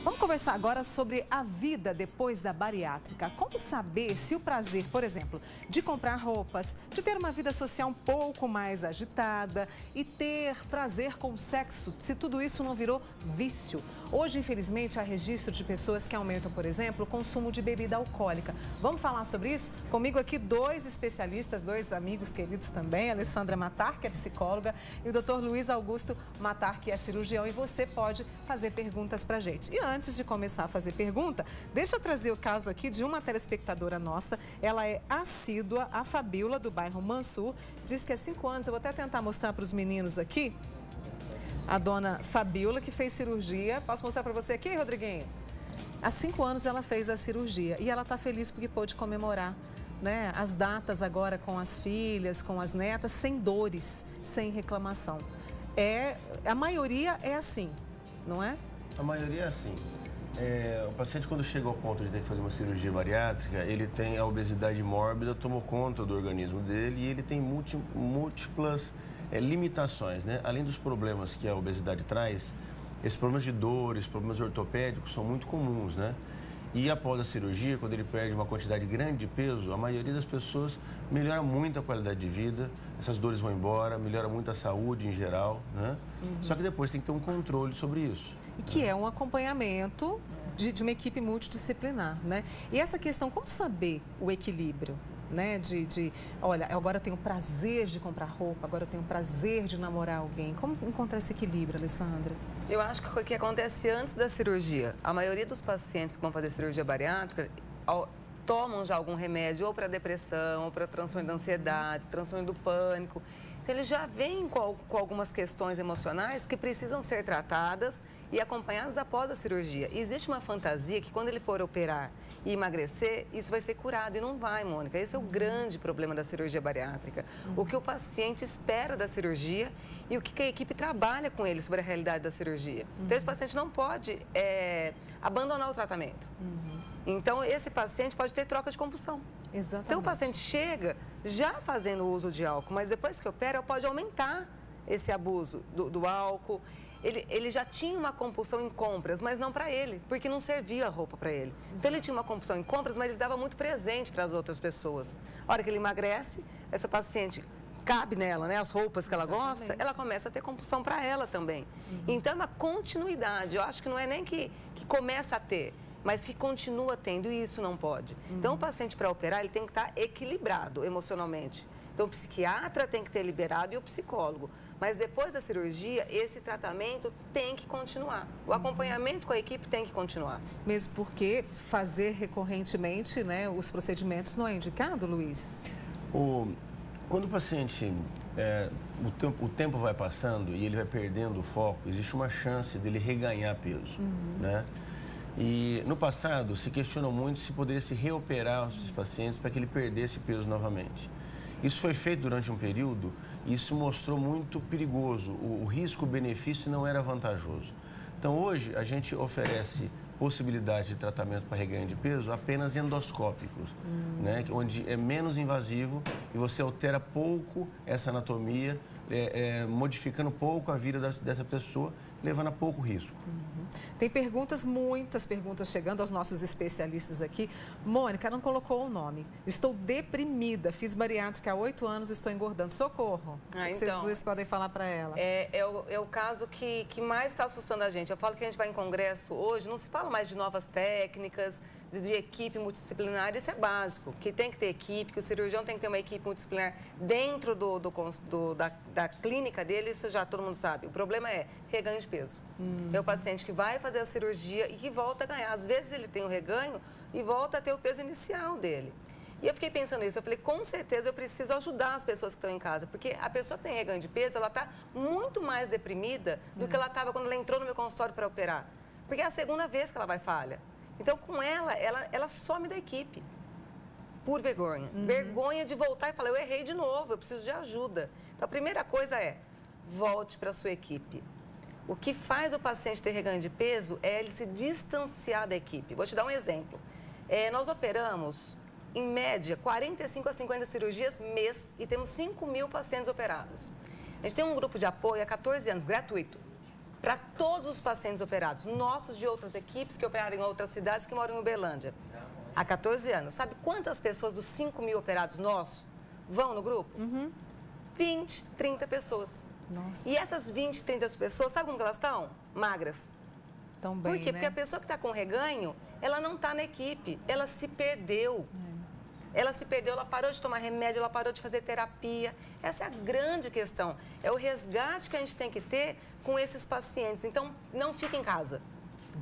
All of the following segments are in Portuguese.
Vamos conversar agora sobre a vida depois da bariátrica. Como saber se o prazer, por exemplo, de comprar roupas, de ter uma vida social um pouco mais agitada e ter prazer com o sexo, se tudo isso não virou vício? Hoje, infelizmente, há registro de pessoas que aumentam, por exemplo, o consumo de bebida alcoólica. Vamos falar sobre isso? Comigo aqui dois especialistas, dois amigos queridos também, a Alessandra Matar, que é psicóloga, e o Dr. Luiz Augusto Matar, que é cirurgião, e você pode fazer perguntas pra gente. E antes de começar a fazer pergunta, deixa eu trazer o caso aqui de uma telespectadora nossa. Ela é assídua, a Fabíola, do bairro Mansur, diz que há 5 anos, eu vou até tentar mostrar para os meninos aqui, a dona Fabíola, que fez cirurgia. Posso mostrar para você aqui, Rodriguinho? Há 5 anos ela fez a cirurgia e ela está feliz porque pôde comemorar, né, as datas agora com as filhas, com as netas, sem dores, sem reclamação. A maioria é assim, não é? A maioria é assim. O paciente, quando chega ao ponto de ter que fazer uma cirurgia bariátrica, ele tem a obesidade mórbida, tomou conta do organismo dele e ele tem múltiplas limitações, né? Além dos problemas que a obesidade traz, esses problemas de dores, problemas ortopédicos são muito comuns, né? E após a cirurgia, quando ele perde uma quantidade grande de peso, a maioria das pessoas melhora muito a qualidade de vida, essas dores vão embora, melhora muito a saúde em geral, né? Só que depois tem que ter um controle sobre isso. E que é um acompanhamento de uma equipe multidisciplinar, né? E essa questão, como saber o equilíbrio, né? Olha, agora eu tenho prazer de comprar roupa, agora eu tenho prazer de namorar alguém. Como encontrar esse equilíbrio, Alessandra? Eu acho que o que acontece antes da cirurgia, a maioria dos pacientes que vão fazer cirurgia bariátrica tomam já algum remédio ou para depressão, ou para transtorno da ansiedade, transtorno do pânico. Então, eles já vêm com algumas questões emocionais que precisam ser tratadas e acompanhadas após a cirurgia. E existe uma fantasia que quando ele for operar e emagrecer, isso vai ser curado. E não vai, Mônica. Esse é o grande problema da cirurgia bariátrica. O que o paciente espera da cirurgia e o que a equipe trabalha com ele sobre a realidade da cirurgia. Então, esse paciente não pode abandonar o tratamento. Então, esse paciente pode ter troca de compulsão. Exatamente. Então, o paciente chega já fazendo uso de álcool, mas depois que opera, pode aumentar esse abuso do álcool. Ele já tinha uma compulsão em compras, mas não para ele, porque não servia a roupa para ele. Então, ele tinha uma compulsão em compras, mas ele dava muito presente para as outras pessoas. A hora que ele emagrece, essa paciente cabe nela, né, as roupas que ela gosta, ela começa a ter compulsão para ela também. Então, é uma continuidade. Eu acho que não é nem que começa a ter, mas que continua tendo, e isso não pode. Então, o paciente para operar, ele tem que estar equilibrado emocionalmente. Então, o psiquiatra tem que ter liberado e o psicólogo. Mas depois da cirurgia, esse tratamento tem que continuar. O acompanhamento com a equipe tem que continuar. Mesmo porque fazer recorrentemente, né, os procedimentos não é indicado, Luiz? Quando o paciente, o tempo vai passando e ele vai perdendo o foco, existe uma chance dele reganhar peso, né? E no passado se questionou muito se poderia se reoperar os pacientes para que ele perdesse peso novamente. Isso foi feito durante um período e isso mostrou muito perigoso. O risco-benefício não era vantajoso. Então hoje a gente oferece possibilidade de tratamento para reganho de peso apenas endoscópicos, né? Onde é menos invasivo e você altera pouco essa anatomia, modificando pouco a vida dessa pessoa, levando a pouco risco. Tem perguntas, muitas perguntas chegando aos nossos especialistas aqui. Mônica não colocou o nome. Estou deprimida, fiz bariátrica há 8 anos, estou engordando. Socorro. O que vocês duas podem falar para ela? É o caso que mais está assustando a gente. Eu falo que a gente vai em congresso hoje, não se fala mais de novas técnicas, de equipe multidisciplinar, isso é básico, que tem que ter equipe, que o cirurgião tem que ter uma equipe multidisciplinar dentro da clínica dele, isso já todo mundo sabe. O problema é reganho de peso. É o paciente que vai fazer a cirurgia e que volta a ganhar. Às vezes ele tem o reganho e volta a ter o peso inicial dele. E eu fiquei pensando nisso, eu falei, com certeza eu preciso ajudar as pessoas que estão em casa, porque a pessoa que tem reganho de peso, ela está muito mais deprimida do que ela estava quando ela entrou no meu consultório para operar. Porque é a segunda vez que ela vai falha. Então, com ela some da equipe, por vergonha. Vergonha de voltar e falar, eu errei de novo, eu preciso de ajuda. Então, a primeira coisa é, volte para a sua equipe. O que faz o paciente ter reganho de peso é ele se distanciar da equipe. Vou te dar um exemplo. Nós operamos, em média, 45 a 50 cirurgias mês e temos 5.000 pacientes operados. A gente tem um grupo de apoio há 14 anos, gratuito. para todos os pacientes operados, nossos de outras equipes que operaram em outras cidades que moram em Uberlândia. Há 14 anos. Sabe quantas pessoas dos 5.000 operados nossos vão no grupo? 20, 30 pessoas. Nossa. E essas 20, 30 pessoas, sabe como que elas estão? Magras. Tão bem, Por quê? né? Porque a pessoa que está com reganho, ela não está na equipe, ela se perdeu. Ela se perdeu, ela parou de tomar remédio, ela parou de fazer terapia. Essa é a grande questão. É o resgate que a gente tem que ter com esses pacientes. Então, não fique em casa.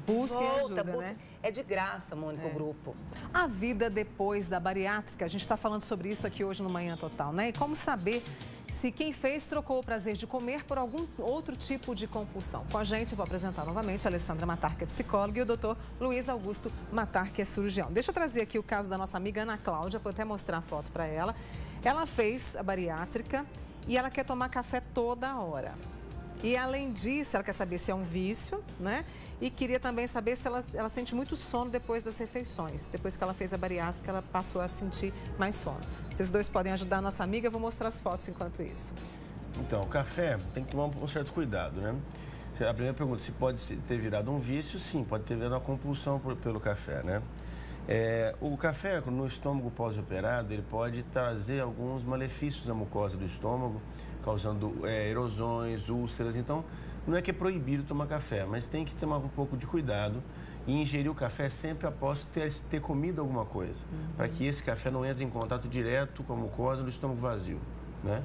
Busquem ajuda, né? É de graça, Mônica, o grupo. A vida depois da bariátrica, a gente está falando sobre isso aqui hoje no Manhã Total, né? E como saber se quem fez trocou o prazer de comer por algum outro tipo de compulsão. Com a gente, vou apresentar novamente a Alessandra Matar, que é psicóloga, e o doutor Luiz Augusto Matar, que é cirurgião. Deixa eu trazer aqui o caso da nossa amiga Ana Cláudia, vou até mostrar a foto para ela. Ela fez a bariátrica e ela quer tomar café toda hora. E, além disso, ela quer saber se é um vício, né? E queria também saber se ela sente muito sono depois das refeições. Depois que ela fez a bariátrica, ela passou a sentir mais sono. Vocês dois podem ajudar a nossa amiga, eu vou mostrar as fotos enquanto isso. Então, o café tem que tomar um certo cuidado, né? A primeira pergunta, se pode ter virado um vício? Sim, pode ter virado uma compulsão pelo café, né? O café, no estômago pós-operado, ele pode trazer alguns malefícios à mucosa do estômago, causando erosões, úlceras. Então, não é que é proibido tomar café, mas tem que tomar um pouco de cuidado e ingerir o café sempre após ter comido alguma coisa, para que esse café não entre em contato direto com a mucosa do estômago vazio, né?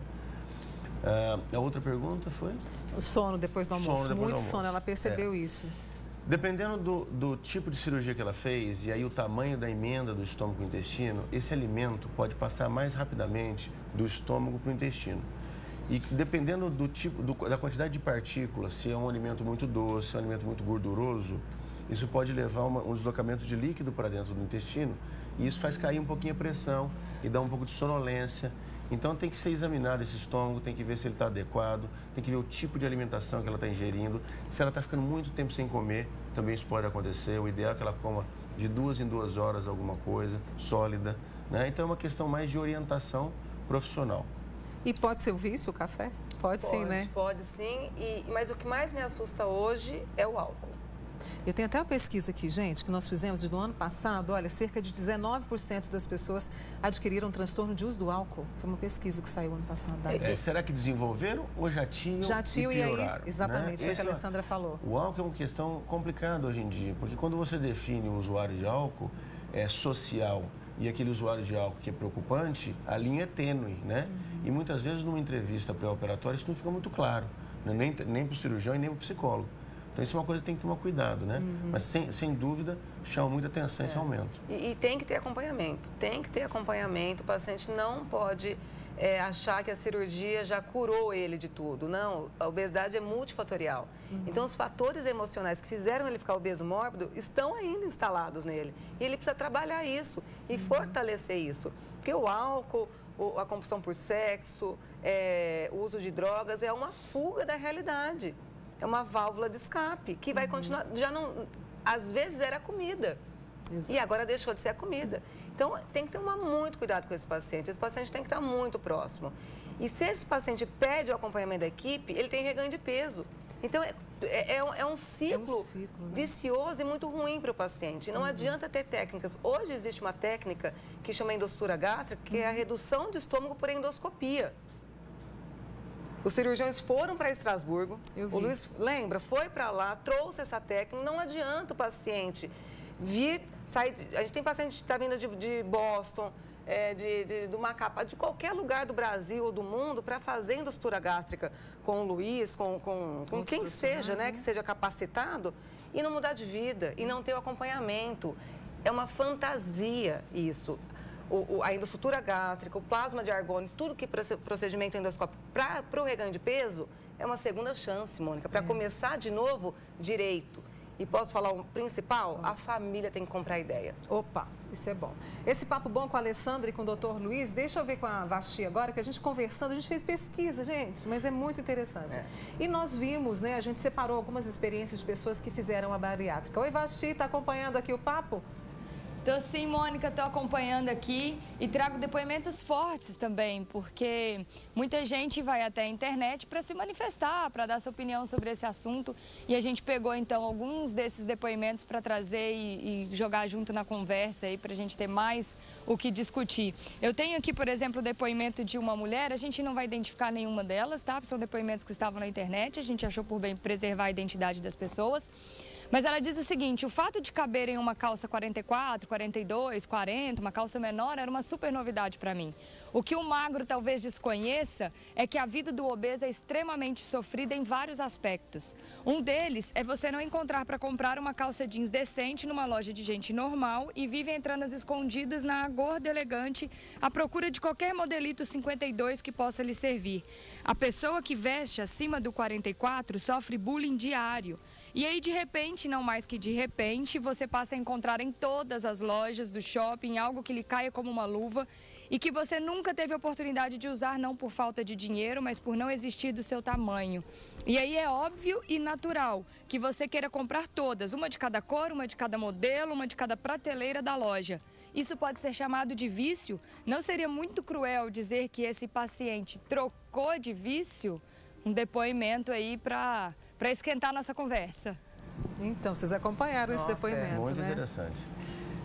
A outra pergunta foi? O sono depois do almoço. Muito sono, ela percebeu isso. Dependendo do tipo de cirurgia que ela fez e aí o tamanho da emenda do estômago para o intestino, esse alimento pode passar mais rapidamente do estômago para o intestino. E dependendo do tipo, da quantidade de partículas, se é um alimento muito doce, se é um alimento muito gorduroso, isso pode levar um deslocamento de líquido para dentro do intestino e isso faz cair um pouquinho a pressão e dá um pouco de sonolência. Então tem que ser examinado esse estômago, tem que ver se ele está adequado, tem que ver o tipo de alimentação que ela está ingerindo. Se ela está ficando muito tempo sem comer, também isso pode acontecer. O ideal é que ela coma de 2 em 2 horas alguma coisa sólida, né? Então é uma questão mais de orientação profissional. E pode ser o vício, o café? Pode sim, né? Pode sim, mas o que mais me assusta hoje é o álcool. Eu tenho até uma pesquisa aqui, gente, que nós fizemos do ano passado. Olha, cerca de 19% das pessoas adquiriram um transtorno de uso do álcool. Foi uma pesquisa que saiu ano passado. Será que desenvolveram ou já tinham? Já tinham e aí, exatamente, né? foi o que a Alessandra falou. O álcool é uma questão complicada hoje em dia, porque quando você define o usuário de álcool social e aquele usuário de álcool que é preocupante, a linha é tênue, né? E muitas vezes numa entrevista pré-operatória isso não fica muito claro, né? Nem para o cirurgião e nem para o psicólogo. Então isso é uma coisa que tem que tomar cuidado, né? Mas sem dúvida chama muita atenção esse aumento. E tem que ter acompanhamento, o paciente não pode achar que a cirurgia já curou ele de tudo. Não, a obesidade é multifatorial. Então, os fatores emocionais que fizeram ele ficar obeso mórbido estão ainda instalados nele. E ele precisa trabalhar isso e fortalecer isso. Porque o álcool, a compulsão por sexo, o uso de drogas é uma fuga da realidade. É uma válvula de escape que vai continuar. Já não, às vezes era a comida. Exato. E agora deixou de ser a comida. Então, tem que tomar muito cuidado com esse paciente. Esse paciente tem que estar muito próximo. E se esse paciente pede o acompanhamento da equipe, ele tem reganho de peso. Então, é um ciclo, né? vicioso e muito ruim para o paciente. Não adianta ter técnicas. Hoje existe uma técnica que chama endostura gástrica, que é a redução de estômago por endoscopia. Os cirurgiões foram para Estrasburgo, o Luiz, lembra, foi para lá, trouxe essa técnica. Não adianta o paciente sair. A gente tem paciente que está vindo de Boston, de Macapá, de qualquer lugar do Brasil ou do mundo para fazer endostura gástrica com o Luiz, com quem seja, né, que seja capacitado e não mudar de vida e não ter o acompanhamento. É uma fantasia isso. A endossutura gástrica, o plasma de argônio, tudo que procedimento endoscópico para o reganho de peso é uma segunda chance, Mônica, para começar de novo direito. E posso falar o principal? A família tem que comprar a ideia. Opa, isso é bom. Esse papo bom com a Alessandra e com o doutor Luiz, deixa eu ver com a Vasti agora, que a gente conversando, a gente fez pesquisa, gente, mas é muito interessante. E nós vimos, né, a gente separou algumas experiências de pessoas que fizeram a bariátrica. Oi, Vasti, está acompanhando aqui o papo? Tô sim, Mônica, tô acompanhando aqui e trago depoimentos fortes também, porque muita gente vai até a internet para se manifestar, para dar sua opinião sobre esse assunto, e a gente pegou então alguns desses depoimentos para trazer e jogar junto na conversa aí para a gente ter mais o que discutir. Eu tenho aqui, por exemplo, o depoimento de uma mulher, a gente não vai identificar nenhuma delas, tá? São depoimentos que estavam na internet, a gente achou por bem preservar a identidade das pessoas. Mas ela diz o seguinte: o fato de caber em uma calça 44, 42, 40, uma calça menor, era uma super novidade para mim. O que o magro talvez desconheça é que a vida do obeso é extremamente sofrida em vários aspectos. Um deles é você não encontrar para comprar uma calça jeans decente numa loja de gente normal e vive entrando às escondidas na gorda elegante à procura de qualquer modelito 52 que possa lhe servir. A pessoa que veste acima do 44 sofre bullying diário. E aí, de repente, não mais que de repente, você passa a encontrar em todas as lojas do shopping algo que lhe caia como uma luva e que você nunca teve oportunidade de usar, não por falta de dinheiro, mas por não existir do seu tamanho. E aí é óbvio e natural que você queira comprar todas, uma de cada cor, uma de cada modelo, uma de cada prateleira da loja. Isso pode ser chamado de vício? Não seria muito cruel dizer que esse paciente trocou de vício? Um depoimento aí para esquentar nossa conversa. Então, vocês acompanharam esse depoimento, muito né? interessante.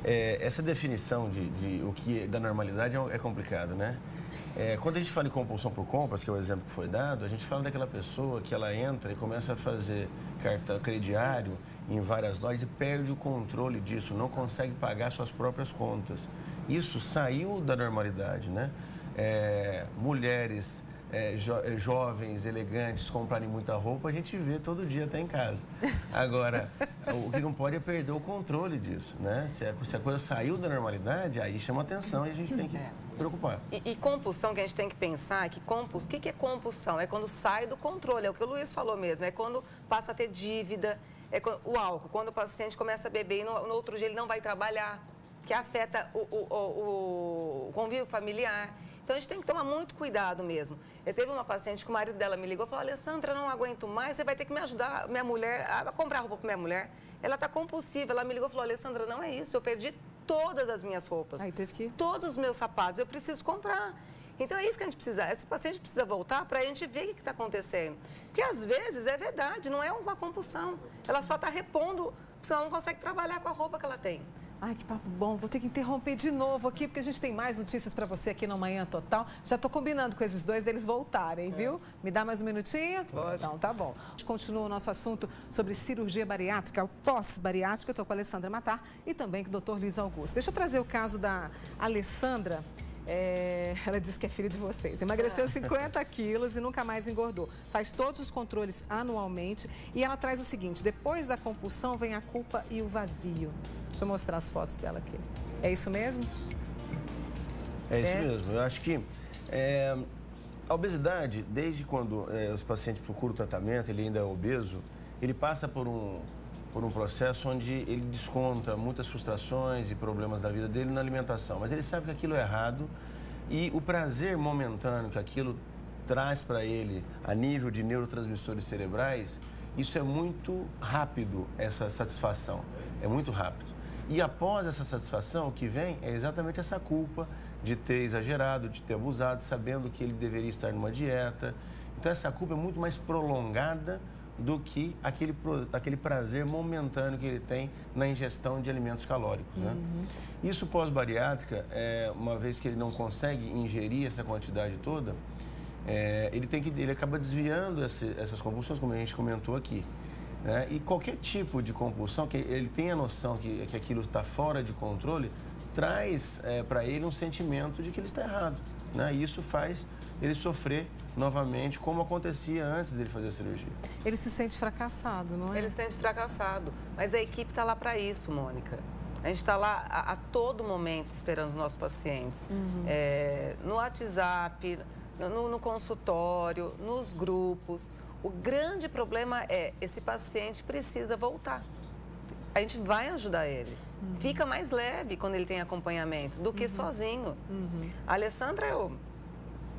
Essa definição de o que é da normalidade é complicado, né? Quando a gente fala em compulsão por compras, que é o exemplo que foi dado, a gente fala daquela pessoa que ela entra e começa a fazer cartão crediário em várias lojas e perde o controle disso, não consegue pagar suas próprias contas. Isso saiu da normalidade, né? Mulheres jovens, elegantes, comprarem muita roupa, a gente vê todo dia até em casa. Agora, o que não pode é perder o controle disso, né? Se a coisa saiu da normalidade, aí chama atenção e a gente tem que preocupar. E compulsão, que a gente tem que pensar, o que é compulsão? É quando sai do controle, é o que o Luiz falou mesmo, é quando passa a ter dívida, o álcool, quando o paciente começa a beber e no outro dia ele não vai trabalhar, que afeta o convívio familiar. Então, a gente tem que tomar muito cuidado mesmo. Eu teve uma paciente que o marido dela me ligou e falou: Alessandra, eu não aguento mais, você vai ter que me ajudar, minha mulher, a comprar roupa para minha mulher. Ela está compulsiva. Ela me ligou e falou: Alessandra, não é isso, eu perdi todas as minhas roupas. Aí teve que... Todos os meus sapatos, eu preciso comprar. Então, é isso que a gente precisa. Esse paciente precisa voltar para a gente ver o que está acontecendo. Porque, às vezes, é verdade, não é uma compulsão. Ela só está repondo, porque ela não consegue trabalhar com a roupa que ela tem. Ai, que papo bom. Vou ter que interromper de novo aqui, porque a gente tem mais notícias para você aqui no Manhã Total. Já estou combinando com esses dois deles voltarem, viu? Me dá mais um minutinho? Pode. Então, tá bom. A gente continua o nosso assunto sobre cirurgia bariátrica, pós-bariátrica. Eu estou com a Alessandra Matar e também com o Dr. Luiz Augusto. Deixa eu trazer o caso da Alessandra. Ela disse que é filha de vocês. Emagreceu 50 quilos e nunca mais engordou. Faz todos os controles anualmente e ela traz o seguinte: depois da compulsão vem a culpa e o vazio. Deixa eu mostrar as fotos dela aqui. É isso mesmo? É isso mesmo. Eu acho que a obesidade, desde quando os pacientes procuram tratamento, ele ainda é obeso, ele passa por um processo onde ele desconta muitas frustrações e problemas da vida dele na alimentação. Mas ele sabe que aquilo é errado e o prazer momentâneo que aquilo traz para ele a nível de neurotransmissores cerebrais, isso é muito rápido, essa satisfação. É muito rápido. E após essa satisfação, o que vem é exatamente essa culpa de ter exagerado, de ter abusado, sabendo que ele deveria estar numa dieta. Então, essa culpa é muito mais prolongada do que aquele prazer momentâneo que ele tem na ingestão de alimentos calóricos, né? Isso pós-bariátrica, uma vez que ele não consegue ingerir essa quantidade toda, ele acaba desviando essas compulsões, como a gente comentou aqui. E qualquer tipo de compulsão, que ele tenha a noção que aquilo está fora de controle, traz para ele um sentimento de que ele está errado, né? E isso faz ele sofrer novamente, como acontecia antes dele fazer a cirurgia. Ele se sente fracassado, não é? Ele se sente fracassado, mas a equipe está lá para isso, Mônica. A gente está lá a todo momento esperando os nossos pacientes. No WhatsApp, no consultório, nos grupos. O grande problema é, esse paciente precisa voltar. A gente vai ajudar ele. Fica mais leve quando ele tem acompanhamento do que sozinho. A Alessandra, eu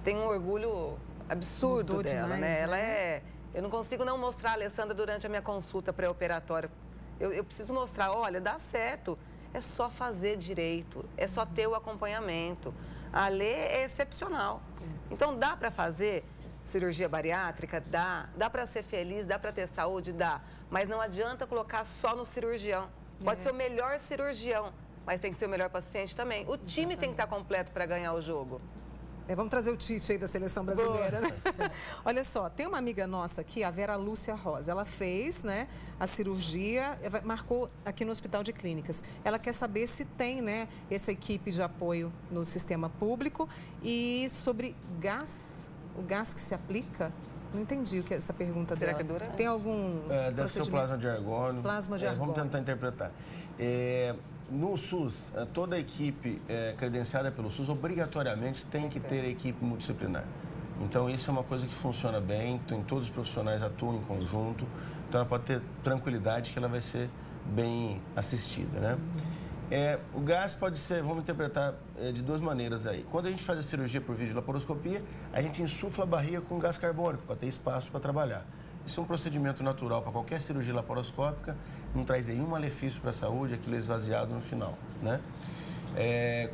tenho um orgulho absurdo dela, demais, né? Ela eu não consigo não mostrar a Alessandra durante a minha consulta pré-operatória. Eu preciso mostrar, olha, dá certo. É só fazer direito, é só ter o acompanhamento. A lei é excepcional. Então, dá para fazer cirurgia bariátrica? Dá para ser feliz, dá para ter saúde? Dá. Mas não adianta colocar só no cirurgião. Pode ser o melhor cirurgião, mas tem que ser o melhor paciente também. O time tem que estar completo para ganhar o jogo. Vamos trazer o Tite aí da seleção brasileira, né? Olha só, tem uma amiga nossa aqui, a Vera Lúcia Rosa. Ela fez, né, a cirurgia, marcou aqui no Hospital de Clínicas. Ela quer saber se tem, né, essa equipe de apoio no sistema público e sobre gás, o gás que se aplica. Não entendi o que é essa pergunta dela. Será que é durante? Tem algum deve ser o plasma de argônio. Plasma de argônio. Vamos tentar interpretar. No SUS, toda a equipe credenciada pelo SUS obrigatoriamente tem que ter a equipe multidisciplinar. Então, isso é uma coisa que funciona bem, todos os profissionais atuam em conjunto, então ela pode ter tranquilidade que ela vai ser bem assistida, né? O gás pode ser, vamos interpretar de duas maneiras aí. Quando a gente faz a cirurgia por videolaparoscopia, a gente insufla a barriga com gás carbônico para ter espaço para trabalhar. Isso é um procedimento natural para qualquer cirurgia laparoscópica, não traz nenhum malefício para a saúde, aquilo é esvaziado no final, né?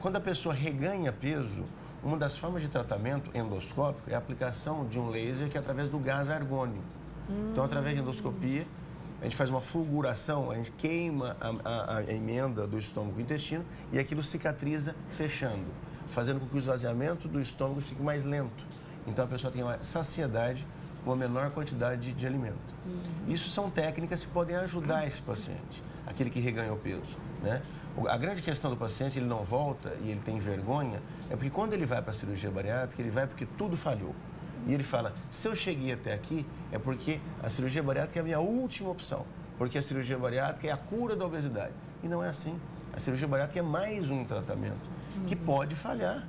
Quando a pessoa reganha peso, uma das formas de tratamento endoscópico é a aplicação de um laser que é através do gás argônio. Então, através de endoscopia, a gente faz uma fulguração, a gente queima a emenda do estômago e intestino e aquilo cicatriza fechando, fazendo com que o esvaziamento do estômago fique mais lento. Então, a pessoa tem uma saciedade, uma menor quantidade de alimento. Isso são técnicas que podem ajudar esse paciente, aquele que reganhou peso, né? A grande questão do paciente, ele não volta e ele tem vergonha, é porque quando ele vai para a cirurgia bariátrica, ele vai porque tudo falhou. E ele fala, se eu cheguei até aqui, é porque a cirurgia bariátrica é a minha última opção, porque a cirurgia bariátrica é a cura da obesidade. E não é assim. A cirurgia bariátrica é mais um tratamento que pode falhar.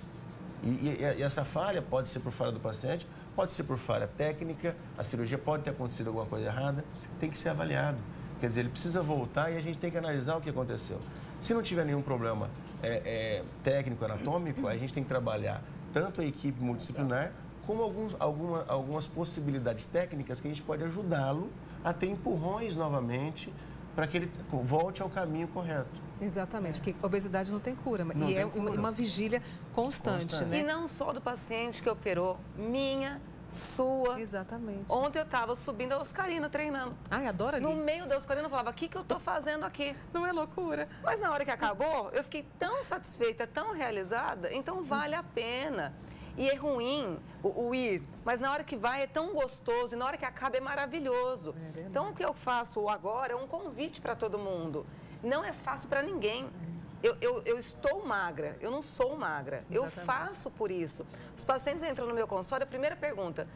E essa falha pode ser por falha do paciente, pode ser por falha técnica, a cirurgia pode ter acontecido alguma coisa errada, tem que ser avaliado. Quer dizer, ele precisa voltar e a gente tem que analisar o que aconteceu. Se não tiver nenhum problema técnico, anatômico, a gente tem que trabalhar tanto a equipe multidisciplinar, como algumas possibilidades técnicas que a gente pode ajudá-lo a ter empurrões novamente para que ele volte ao caminho correto. Exatamente, porque obesidade não tem cura, uma vigília constante, né? E não só do paciente que operou, minha, sua. Exatamente. Ontem eu estava subindo a Oscarina treinando. Ai, adoro ali. No meio da Oscarina eu falava, o que eu estou fazendo aqui? Não é loucura. Mas na hora que acabou, eu fiquei tão satisfeita, tão realizada, então vale a pena. E é ruim o ir, mas na hora que vai é tão gostoso e na hora que acaba é maravilhoso. Então, o que eu faço agora é um convite para todo mundo. Não é fácil para ninguém. Eu estou magra, eu não sou magra. Exatamente. Eu faço por isso. Os pacientes entram no meu consultório, a primeira pergunta,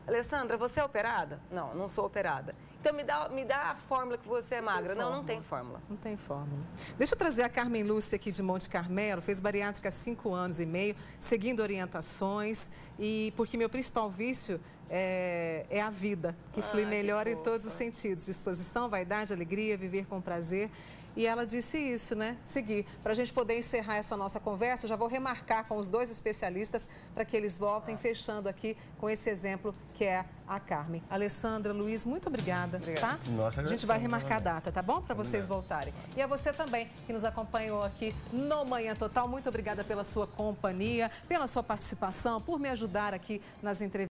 Alessandra, você é operada? Não, não sou operada. Então, me dá a fórmula que você é magra. Não tem fórmula. Não tem fórmula. Deixa eu trazer a Carmen Lúcia aqui de Monte Carmelo, fez bariátrica há 5 anos e meio, seguindo orientações, e porque meu principal vício é a vida, que flui melhor em todos os sentidos. Disposição, vaidade, alegria, viver com prazer. E ela disse isso, né? Seguir. Para a gente poder encerrar essa nossa conversa, já vou remarcar com os 2 especialistas para que eles voltem, fechando aqui com esse exemplo que é a Carmen. Alessandra, Luiz, muito obrigada, tá? Nossa, a gente vai remarcar a data, tá bom? Para vocês voltarem. E a você também, que nos acompanhou aqui no Manhã Total, muito obrigada pela sua companhia, pela sua participação, por me ajudar aqui nas entrevistas.